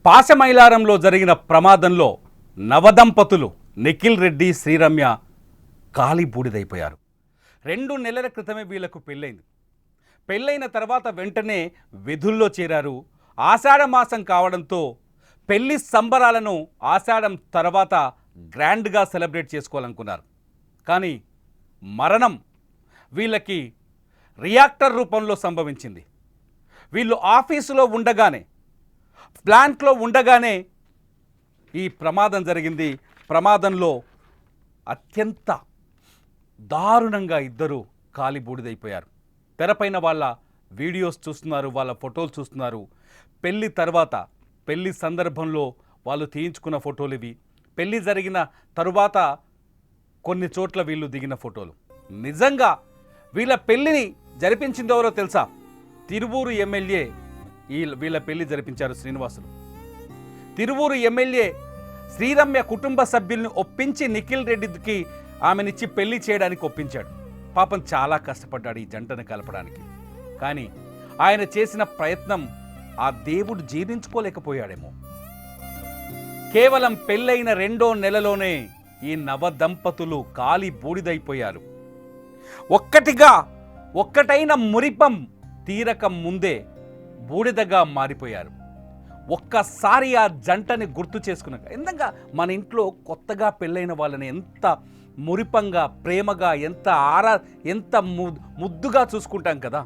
పాశమైలారంలో జరిగిన ప్రమాదంలో నవదంపతులు నిఖిల్ రెడ్డి శ్రీరమ్య కాలి బూడిదైపోయారు. 2 నెలల క్రితమే వీళ్లకు పెళ్ళైంది. పెళ్ళైన తర్వాత వెంటనే విధుల్లో చేరారు. ఆషాఢ మాసం కావడంతో పెళ్లి సంబరాలను ఆషాఢం తర్వాత గ్రాండ్గా సెలబ్రేట్ చేసుకోవాలనుకున్నారు. కానీ మరణం వీళ్ళకి రియాక్టర్ రూపంలో సంభవించింది. వీళ్ళు ఆఫీసులో ఉండగానే, ప్లాంట్లో ఉండగానే ఈ ప్రమాదం జరిగింది. ప్రమాదంలో అత్యంత దారుణంగా ఇద్దరు కాలి బూడిదైపోయారు. తెరపైన వాళ్ళ వీడియోస్ చూస్తున్నారు, వాళ్ళ ఫోటోలు చూస్తున్నారు. పెళ్లి తర్వాత, పెళ్లి సందర్భంలో వాళ్ళు తీయించుకున్న ఫోటోలు ఇవి. పెళ్లి జరిగిన తరువాత కొన్ని చోట్ల వీళ్ళు దిగిన ఫోటోలు. నిజంగా వీళ్ళ పెళ్లిని జరిపించింది ఎవరో తెలుసా? తిరువూరు ఎమ్మెల్యే వీళ్ళ పెళ్లి జరిపించారు శ్రీనివాసులు. తిరువూరు ఎమ్మెల్యే శ్రీరమ్య కుటుంబ సభ్యుల్ని ఒప్పించి నిఖిల్ రెడ్డికి ఆమెనిచ్చి పెళ్లి చేయడానికి ఒప్పించాడు. పాపం చాలా కష్టపడ్డాడు ఈ జంటను కలపడానికి. కానీ ఆయన చేసిన ప్రయత్నం ఆ దేవుడు జీర్ణించుకోలేకపోయాడేమో. కేవలం పెళ్ళైన 2వ నెలలోనే ఈ నవదంపతులు కాలి బూడిదైపోయారు. ఒక్కటైన మురిపం తీరక ముందే బూడిదగా మారిపోయారు. ఒక్కసారి ఆ జంటని గుర్తు చేసుకున్నాక, ఎందుకంగా మన ఇంట్లో కొత్తగా పెళ్ళైన వాళ్ళని ఎంత మురిపంగా, ప్రేమగా, ఎంత ముద్దుగా చూసుకుంటాం కదా.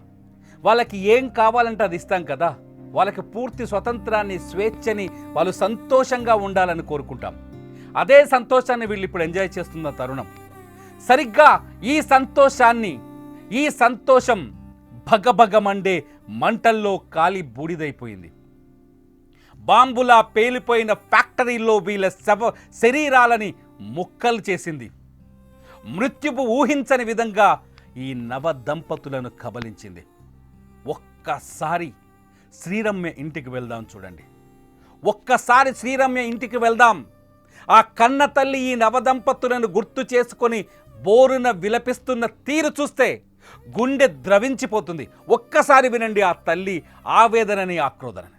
వాళ్ళకి ఏం కావాలంటే అది ఇస్తాం కదా. వాళ్ళకి పూర్తి స్వతంత్రాన్ని, స్వేచ్ఛని, వాళ్ళు సంతోషంగా ఉండాలని కోరుకుంటాం. అదే సంతోషాన్ని వీళ్ళు ఇప్పుడు ఎంజాయ్ చేస్తున్న తరుణం. సరిగ్గా ఈ సంతోషం భగభగమండే మంటల్లో కాలి బూడిదైపోయింది. బాంబులా పేలిపోయిన ఫ్యాక్టరీలో వీళ్ళ శరీరాలని ముక్కలు చేసింది. మృత్యువు ఊహించని విధంగా ఈ నవదంపతులను కబలించింది. ఒక్కసారి శ్రీరమ్య ఇంటికి వెళ్దాం చూడండి. ఒక్కసారి శ్రీరమ్య ఇంటికి వెళ్దాం. ఆ కన్న తల్లి ఈ నవదంపతులను గుర్తు చేసుకొని బోరున విలపిస్తున్న తీరు చూస్తే గుండె ద్రవించిపోతుంది. ఒక్కసారి వినండి ఆ తల్లి ఆవేదనని, ఆక్రోదనని.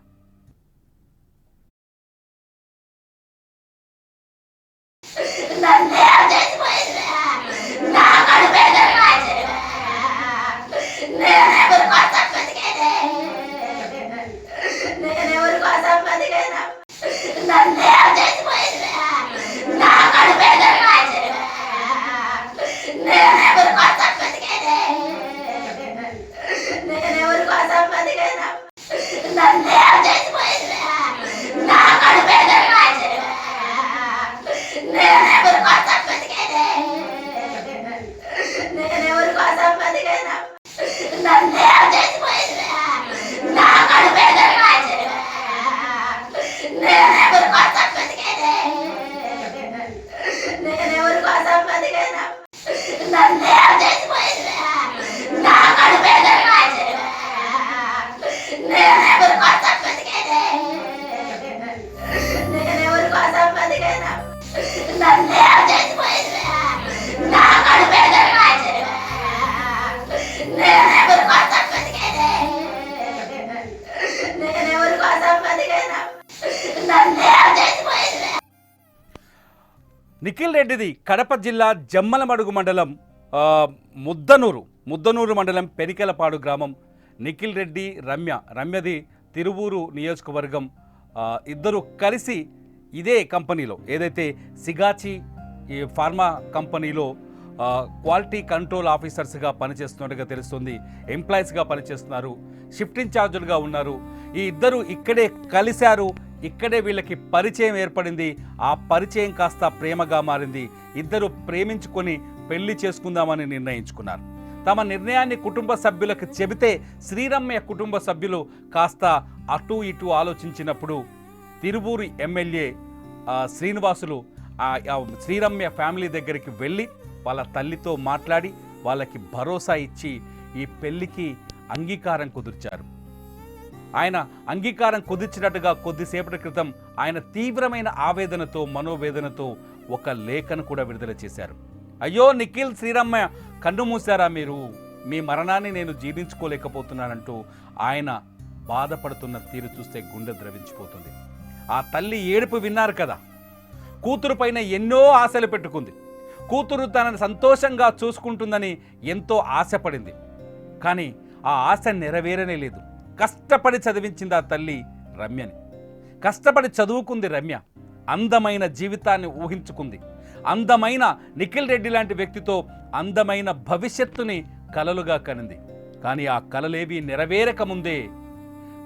నిఖిల్ రెడ్డిది కడప జిల్లా జమ్మలమడుగు మండలం ముద్దనూరు మండలం పెరికెలపాడు గ్రామం. నిఖిల్ రెడ్డి రమ్యది తిరువూరు నియోజకవర్గం. ఇద్దరు కలిసి ఇదే కంపెనీలో, ఏదైతే సిగాచి ఈ ఫార్మా కంపెనీలో క్వాలిటీ కంట్రోల్ ఆఫీసర్స్గా పనిచేస్తున్నట్టుగా తెలుస్తుంది. ఎంప్లాయీస్గా పనిచేస్తున్నారు, షిఫ్ట్ ఇన్ఛార్జులుగా ఉన్నారు. ఈ ఇద్దరు ఇక్కడే కలిశారు. ఇక్కడే వీళ్ళకి పరిచయం ఏర్పడింది. ఆ పరిచయం కాస్త ప్రేమగా మారింది. ఇద్దరు ప్రేమించుకొని పెళ్లి చేసుకుందామని నిర్ణయించుకున్నారు. తమ నిర్ణయాన్ని కుటుంబ సభ్యులకు చెబితే శ్రీరమ్య కుటుంబ సభ్యులు కాస్త అటు ఇటు ఆలోచించినప్పుడు తిరువూరు ఎమ్మెల్యే శ్రీనివాసులు శ్రీరమ్య ఫ్యామిలీ దగ్గరికి వెళ్ళి వాళ్ళ తల్లితో మాట్లాడి వాళ్ళకి భరోసా ఇచ్చి ఈ పెళ్లికి అంగీకారం కుదిర్చారు. ఆయన అంగీకారం కుదిర్చినట్టుగా కొద్దిసేపటి క్రితం ఆయన తీవ్రమైన ఆవేదనతో, మనోవేదనతో ఒక లేఖను కూడా విడుదల చేశారు. అయ్యో నిఖిల్, శ్రీరమ్య కన్ను మూసారా మీరు? మీ మరణాన్ని నేను జీర్ణించుకోలేకపోతున్నానంటూ ఆయన బాధపడుతున్న తీరు చూస్తే గుండె ద్రవించిపోతుంది. ఆ తల్లి ఏడుపు విన్నారు కదా. కూతురు పైన ఎన్నో ఆశలు పెట్టుకుంది. కూతురు తనని సంతోషంగా చూసుకుంటుందని ఎంతో ఆశపడింది. కానీ ఆ ఆశ నెరవేరనే లేదు. కష్టపడి చదివించింది ఆ తల్లి రమ్యని. కష్టపడి చదువుకుంది రమ్య. అందమైన జీవితాన్ని ఊహించుకుంది. అందమైన నిఖిల్ రెడ్డి లాంటి వ్యక్తితో అందమైన భవిష్యత్తుని కలలుగా కనింది. కానీ ఆ కలలేవి నెరవేరక ముందే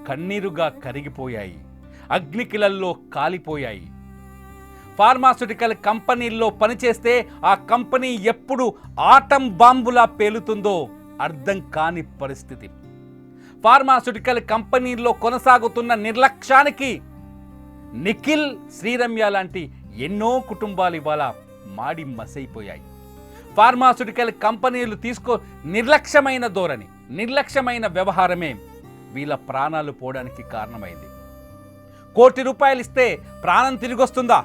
కన్నీరుగా కరిగిపోయాయి, అగ్నికిలల్లో కాలిపోయాయి. ఫార్మాస్యూటికల్ కంపెనీల్లో పనిచేస్తే ఆ కంపెనీ ఎప్పుడు ఆటం బాంబులా పేలుతుందో అర్థం కాని పరిస్థితి. ఫార్మాస్యూటికల్ కంపెనీల్లో కొనసాగుతున్న నిర్లక్ష్యానికి నిఖిల్, శ్రీరమ్య లాంటి ఎన్నో కుటుంబాలు ఇవాళ మాడి మసైపోయాయి. ఫార్మాస్యూటికల్ కంపెనీలు నిర్లక్ష్యమైన ధోరణి, నిర్లక్ష్యమైన వ్యవహారమే వీళ్ళ ప్రాణాలు పోవడానికి కారణమైంది. ₹1 కోటి ఇస్తే ప్రాణం తిరిగొస్తుందా?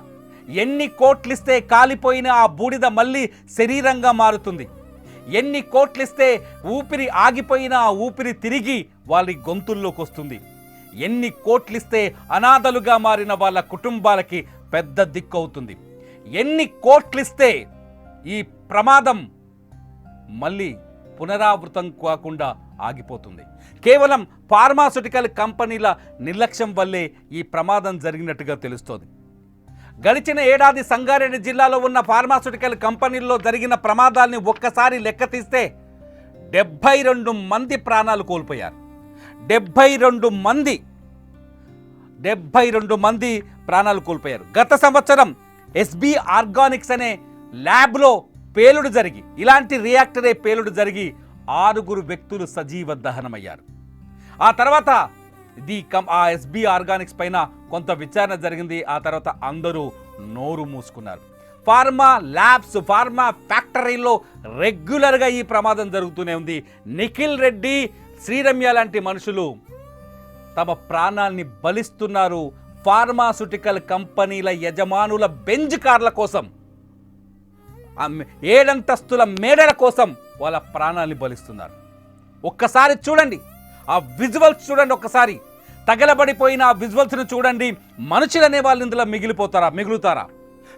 ఎన్ని కోట్లు ఇస్తే కాలిపోయిన ఆ బూడిద మళ్ళీ శరీరంగా మారుతుంది? ఎన్ని కోట్లు ఇస్తే ఊపిరి ఆగిపోయిన ఆ ఊపిరి తిరిగి వాళ్ళ గొంతుల్లోకి వస్తుంది? ఎన్ని కోట్లు ఇస్తే అనాథలుగా మారిన వాళ్ళ కుటుంబాలకి పెద్ద దిక్కు అవుతుంది? ఎన్ని కోట్లు ఇస్తే ఈ ప్రమాదం మళ్ళీ పునరావృతం కాకుండా ఆగిపోతుంది? కేవలం ఫార్మాస్యూటికల్ కంపెనీల నిర్లక్ష్యం వల్లే ఈ ప్రమాదం జరిగినట్టుగా తెలుస్తోంది. గడిచిన ఏడాది సంగారెడ్డి జిల్లాలో ఉన్న ఫార్మాస్యూటికల్ కంపెనీల్లో జరిగిన ప్రమాదాల్ని ఒక్కసారి లెక్క తీస్తే 72 మంది ప్రాణాలు కోల్పోయారు. 72 మంది ప్రాణాలు కోల్పోయారు. గత సంవత్సరం ఎస్బీ ఆర్గానిక్స్ అనే ల్యాబ్లో పేలుడు జరిగి, ఇలాంటి రియాక్టరే పేలుడు జరిగి 6 వ్యక్తులు సజీవ దహనమయ్యారు. ఆ తర్వాత ఆ ఎస్బీ ఆర్గానిక్స్ పైన కొంత విచారణ జరిగింది. ఆ తర్వాత అందరూ నోరు మూసుకున్నారు. ఫార్మా ల్యాబ్స్, ఫార్మా ఫ్యాక్టరీలో రెగ్యులర్గా ఈ ప్రమాదం జరుగుతూనే ఉంది. నిఖిల్ రెడ్డి, శ్రీరమ్య లాంటి మనుషులు తమ ప్రాణాల్ని బలిస్తున్నారు. ఫార్మాస్యూటికల్ కంపెనీల యజమానుల బెంజ్ కార్ల కోసం, 7 అంతస్తుల మేడల కోసం వాళ్ళ ప్రాణాల్ని బలిస్తున్నారు. ఒక్కసారి చూడండి, ఆ విజువల్స్ చూడండి. ఒక్కసారి తగలబడిపోయిన ఆ విజువల్స్ను చూడండి. మనుషులు అనే వాళ్ళు ఇందులో మిగులుతారా?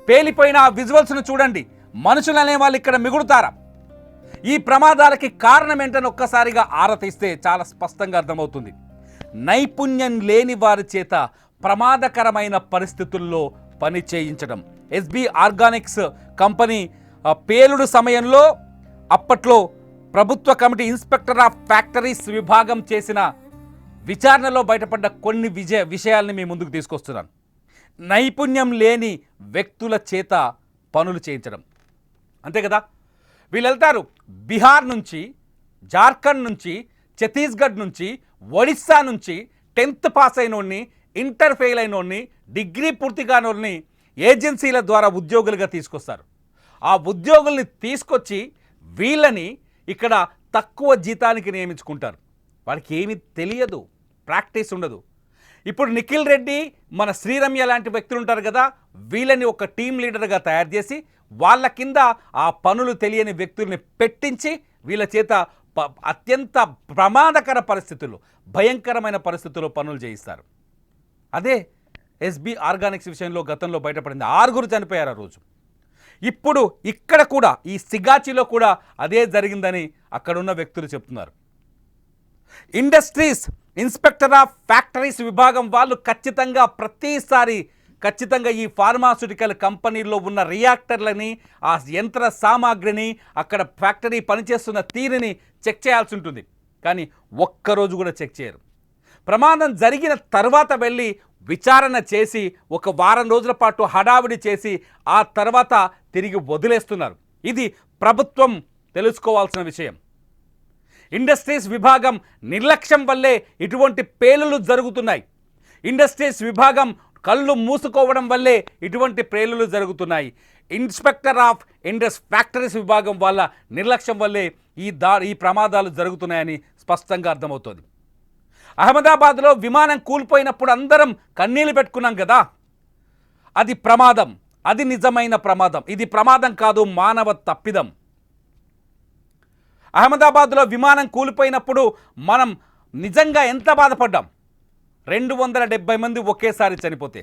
పేలిపోయిన ఆ విజువల్స్ను చూడండి. మనుషులు అనే వాళ్ళు ఇక్కడ మిగులుతారా? ఈ ప్రమాదాలకి కారణం ఏంటని ఒక్కసారిగా ఆరా తీస్తే చాలా స్పష్టంగా అర్థమవుతుంది. నైపుణ్యం లేని వారి చేత ప్రమాదకరమైన పరిస్థితుల్లో పని చేయించడం. ఎస్బీ ఆర్గానిక్స్ కంపెనీ పేలుడు సమయంలో అప్పట్లో ప్రభుత్వ కమిటీ ఇన్స్పెక్టర్ ఆఫ్ ఫ్యాక్టరీస్ విభాగం చేసిన విచారణలో బయటపడ్డ కొన్ని విషయాల్ని మీ ముందుకు తీసుకొస్తున్నాను. నైపుణ్యం లేని వ్యక్తుల చేత పనులు చేయించడం. అంతే కదా, వీళ్ళు వెళ్తారు బీహార్ నుంచి, జార్ఖండ్ నుంచి, ఛత్తీస్గఢ్ నుంచి, ఒడిస్సా నుంచి 10th పాస్ అయినోడిని, ఇంటర్ ఫెయిల్ అయినోడిని, డిగ్రీ పూర్తి కానోడిని ఏజెన్సీల ద్వారా ఉద్యోగులుగా తీసుకొస్తారు. ఆ ఉద్యోగుల్ని తీసుకొచ్చి వీళ్ళని ఇక్కడ తక్కువ జీతానికి నియమించుకుంటారు. వాడికి ఏమీ తెలియదు, ప్రాక్టీస్ ఉండదు. ఇప్పుడు నిఖిల్ రెడ్డి, మన శ్రీరమ్య లాంటి వ్యక్తులు ఉంటారు కదా, వీళ్ళని ఒక టీం లీడర్గా తయారు చేసి వాళ్ళ కింద ఆ పనులు తెలియని వ్యక్తుల్ని పెట్టించి వీళ్ళ చేత అత్యంత ప్రమాదకర పరిస్థితుల్లో, భయంకరమైన పరిస్థితుల్లో పనులు చేయిస్తారు. అదే ఎస్బీ ఆర్గానిక్స్ విషయంలో గతంలో బయటపడింది. 6 చనిపోయారు ఆ రోజు. ఇప్పుడు ఇక్కడ కూడా ఈ సిగాచిలో కూడా అదే జరిగిందని అక్కడున్న వ్యక్తులు చెప్తున్నారు. ఇండస్ట్రీస్ ఇన్స్పెక్టర్ ఆఫ్ ఫ్యాక్టరీస్ విభాగం వాళ్ళు ప్రతిసారి ఖచ్చితంగా ఈ ఫార్మాస్యూటికల్ కంపెనీల్లో ఉన్న రియాక్టర్లని, ఆ యంత్ర సామాగ్రిని, అక్కడ ఫ్యాక్టరీ పనిచేస్తున్న తీరుని చెక్ చేయాల్సి ఉంటుంది. కానీ ఒక్కరోజు కూడా చెక్ చేయరు. ప్రమాదం జరిగిన తర్వాత వెళ్ళి విచారణ చేసి 1 వారం రోజుల పాటు హడావిడి చేసి ఆ తర్వాత తిరిగి వదిలేస్తున్నారు. ఇది ప్రభుత్వం తెలుసుకోవాల్సిన విషయం. ఇండస్ట్రీస్ విభాగం నిర్లక్ష్యం వల్లే ఇటువంటి పేలులు జరుగుతున్నాయి. ఇండస్ట్రీస్ విభాగం కళ్ళు మూసుకోవడం వల్లే ఇటువంటి పేలులు జరుగుతున్నాయి. ఇన్స్పెక్టర్ ఆఫ్ ఫ్యాక్టరీస్ విభాగం వాళ్ళ నిర్లక్ష్యం వల్లే ఈ ప్రమాదాలు జరుగుతున్నాయని స్పష్టంగా అర్థమవుతుంది. అహ్మదాబాద్లో విమానం కూలిపోయినప్పుడు అందరం కన్నీళ్లు పెట్టుకున్నాం కదా, అది ప్రమాదం, అది నిజమైన ప్రమాదం. ఇది ప్రమాదం కాదు, మానవ తప్పిదం. అహ్మదాబాద్లో విమానం కూలిపోయినప్పుడు మనం నిజంగా ఎంత బాధపడ్డాం. 270 మంది ఒకేసారి చనిపోతే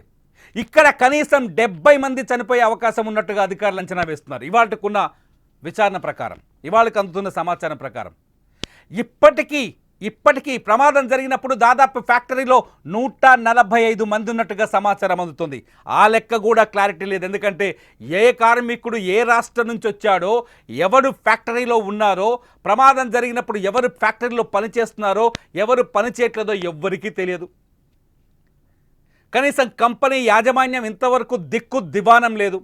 ఇక్కడ కనీసం 70 మంది చనిపోయే అవకాశం ఉన్నట్టుగా అధికారులు అంచనా వేస్తున్నారు ఇవాళకున్న విచారణ ప్రకారం, ఇవాళకు అందుతున్న సమాచారం ప్రకారం. ఇప్పటికీ ప్రమాదం జరిగినప్పుడు దాదాపు ఫ్యాక్టరీలో 145 మంది ఉన్నట్టుగా సమాచారం అందుతుంది. ఆ లెక్క కూడా క్లారిటీ లేదు. ఎందుకంటే ఏ కార్మికుడు ఏ రాష్ట్రం నుంచి వచ్చాడో, ఎవరు ఫ్యాక్టరీలో ఉన్నారో, ప్రమాదం జరిగినప్పుడు ఎవరు ఫ్యాక్టరీలో పనిచేస్తున్నారో, ఎవరు పనిచేయట్లేదో ఎవ్వరికీ తెలియదు. కనీసం కంపెనీ యాజమాన్యం ఇంతవరకు దిక్కు దివానం లేదు.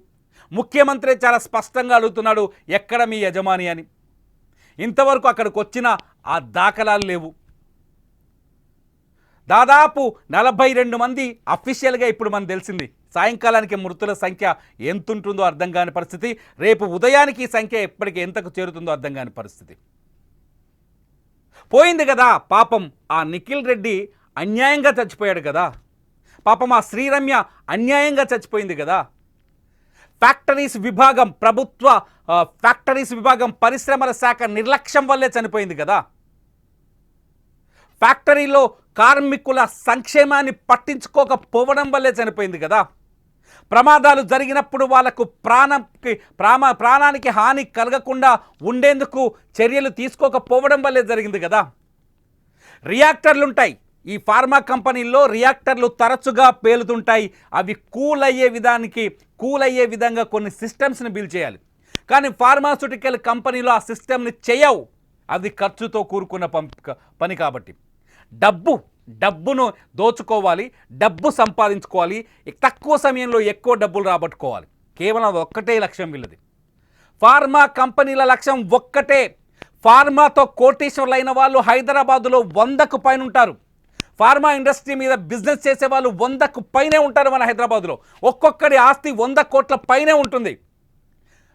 ముఖ్యమంత్రి చాలా స్పష్టంగా అడుగుతున్నాడు, ఎక్కడ మీ యజమాని అని. ఇంతవరకు అక్కడికి వచ్చిన ఆ దాఖలాలు లేవు. దాదాపు 42 మంది అఫీషియల్గా ఇప్పుడు మనకు తెలిసింది. సాయంకాలానికి మృతుల సంఖ్య ఎంత ఉంటుందో అర్థం కాని పరిస్థితి. రేపు ఉదయానికి ఈ సంఖ్య ఎప్పటికీ ఎంతకు చేరుతుందో అర్థం కాని పరిస్థితి. పోయింది కదా పాపం, ఆ నిఖిల్ రెడ్డి అన్యాయంగా చచ్చిపోయాడు కదా పాపం, ఆ శ్రీరమ్య అన్యాయంగా చచ్చిపోయింది కదా. ఫ్యాక్టరీస్ విభాగం, ప్రభుత్వ ఫ్యాక్టరీస్ విభాగం, పరిశ్రమల శాఖ నిర్లక్ష్యం వల్లే చనిపోయింది కదా. ఫ్యాక్టరీలో కార్మికుల సంక్షేమాన్ని పట్టించుకోకపోవడం వల్లే చనిపోయింది కదా. ప్రమాదాలు జరిగినప్పుడు వాళ్లకు ప్రాణానికి హాని కలగకుండా ఉండేందుకు చర్యలు తీసుకోకపోవడం వల్లే జరిగింది కదా. రియాక్టర్లు ఉంటాయి ఈ ఫార్మా కంపెనీల్లో, రియాక్టర్లు తరచుగా పేలుతుంటాయి. అవి కూల్ అయ్యే విధంగా కొన్ని సిస్టమ్స్ని బిల్డ్ చేయాలి. కానీ ఫార్మాస్యూటికల్ కంపెనీలో ఆ సిస్టమ్ని చేయవు. అది ఖర్చుతో కూరుకున్న పని కాబట్టి డబ్బును దోచుకోవాలి, డబ్బు సంపాదించుకోవాలి, తక్కువ సమయంలో ఎక్కువ డబ్బులు రాబట్టుకోవాలి. కేవలం ఒక్కటే లక్ష్యం వీళ్ళది. ఫార్మా కంపెనీల లక్ష్యం ఒక్కటే. ఫార్మాతో కోటీశ్వర్లైన వాళ్ళు హైదరాబాదులో 100కు పైన ఉంటారు. ఫార్మా ఇండస్ట్రీ మీద బిజినెస్ చేసే వాళ్ళు 100కు పైనే ఉంటారు మన హైదరాబాద్లో. ఒక్కొక్కడి ఆస్తి 100 కోట్ల పైనే ఉంటుంది.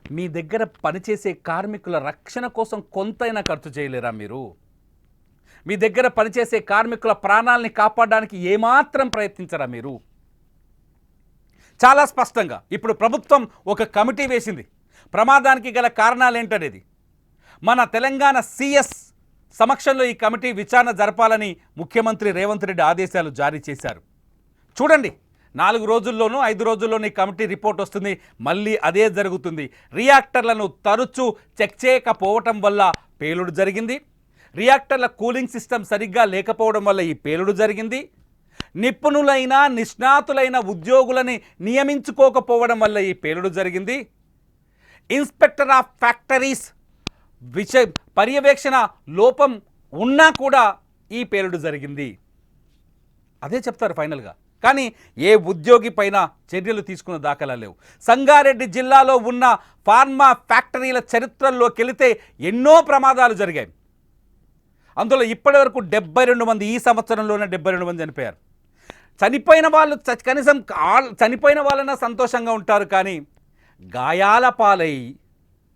మీ దగ్గర పనిచేసే కార్మికుల రక్షణ కోసం కొంతైనా ఖర్చు చేయలేరా మీరు? మీ దగ్గర పనిచేసే కార్మికుల ప్రాణాలని కాపాడడానికి ఏమాత్రం ప్రయత్నించరా మీరు? చాలా స్పష్టంగా ఇప్పుడు ప్రభుత్వం ఒక కమిటీ వేసింది. ప్రమాదానికి గల కారణాలు ఏంటనేది మన తెలంగాణ సీఎస్ సమక్షంలో ఈ కమిటీ విచారణ జరపాలని ముఖ్యమంత్రి రేవంత్ రెడ్డి ఆదేశాలు జారీ చేశారు. చూడండి, 4 రోజుల్లోనూ 5 రోజుల్లోనూ ఈ కమిటీ రిపోర్ట్ వస్తుంది. మళ్ళీ అదే జరుగుతుంది. రియాక్టర్లను తరచూ చెక్ చేయకపోవటం వల్ల పేలుడు జరిగింది. రియాక్టర్ల కూలింగ్ సిస్టమ్ సరిగ్గా లేకపోవడం వల్ల ఈ పేలుడు జరిగింది. నిష్ణాతులైన ఉద్యోగులని నియమించుకోకపోవడం వల్ల ఈ పేలుడు జరిగింది. ఇన్స్పెక్టర్ ఆఫ్ ఫ్యాక్టరీస్ పర్యవేక్షణ లోపం ఉన్నా కూడా ఈ పేలుడు జరిగింది. అదే చెప్తారు ఫైనల్గా. కానీ ఏ ఉద్యోగి పైన చర్యలు తీసుకున్న దాఖలా లేవు. సంగారెడ్డి జిల్లాలో ఉన్న ఫార్మా ఫ్యాక్టరీల చరిత్రల్లోకి వెళితే ఎన్నో ప్రమాదాలు జరిగాయి. అందులో ఇప్పటివరకు 72 మంది, ఈ సంవత్సరంలోనే 72 మంది చనిపోయారు. చనిపోయిన వాళ్ళు కనీసం చనిపోయిన వాళ్ళైనా సంతోషంగా ఉంటారు. కానీ గాయాల పాలై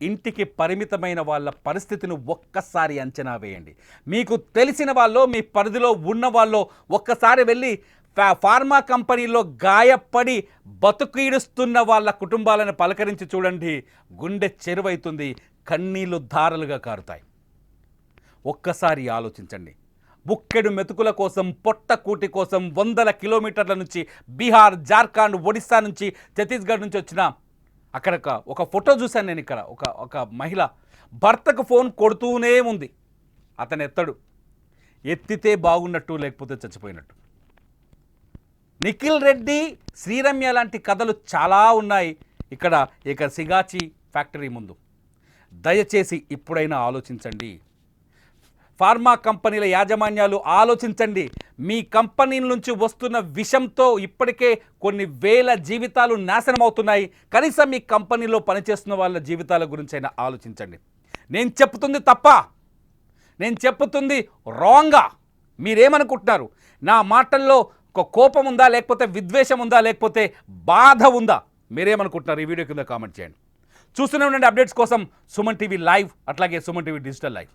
ఇంటికి పరిమితమైన వాళ్ళ పరిస్థితిని ఒక్కసారి అంచనా వేయండి. మీకు తెలిసిన వాళ్ళు, మీ పరిధిలో ఉన్న వాళ్ళు ఒక్కసారి వెళ్ళి ఫార్మా కంపెనీలో గాయపడి బతుకీడుస్తున్న వాళ్ళ కుటుంబాలను పలకరించి చూడండి. గుండె చెరువైతుంది, కన్నీళ్లు ధారలుగా కారుతాయి. ఒక్కసారి ఆలోచించండి. బుక్కెడు మెతుకుల కోసం, పొట్ట కూటి కోసం 100 కిలోమీటర్ల నుంచి బీహార్, జార్ఖండ్, ఒడిస్సా నుంచి, ఛత్తీస్గఢ్ నుంచి వచ్చిన అక్కడ ఒక ఫోటో చూశాను నేను. ఇక్కడ ఒక మహిళ భర్తకు ఫోన్ కొడుతూనే ఉంది. అతను ఎత్తితే బాగున్నట్టు, లేకపోతే చచ్చిపోయినట్టు. నిఖిల్ రెడ్డి, శ్రీరమ్య లాంటి కథలు చాలా ఉన్నాయి ఇక్కడ సిగాచి ఫ్యాక్టరీ ముందు. దయచేసి ఇప్పుడైనా ఆలోచించండి. ఫార్మా కంపెనీల యాజమాన్యాలు ఆలోచించండి. మీ కంపెనీల నుంచి వస్తున్న విషంతో ఇప్పటికే కొన్ని వేల జీవితాలు నాశనం అవుతున్నాయి. కనీసం మీ కంపెనీలో పనిచేస్తున్న వాళ్ళ జీవితాల గురించైనా ఆలోచించండి. నేను చెప్తుంది తప్ప, నేను చెప్తుంది రాంగా? మీరేమనుకుంటున్నారు? నా మాటల్లో ఒక కోపం ఉందా, లేకపోతే విద్వేషం ఉందా, లేకపోతే బాధ ఉందా? మీరేమనుకుంటున్నారు? ఈ వీడియో కింద కామెంట్ చేయండి. చూస్తూనే ఉండండి అప్డేట్స్ కోసం సుమన్ టీవీ లైవ్, అట్లాగే సుమన్ టీవీ డిజిటల్ లైవ్.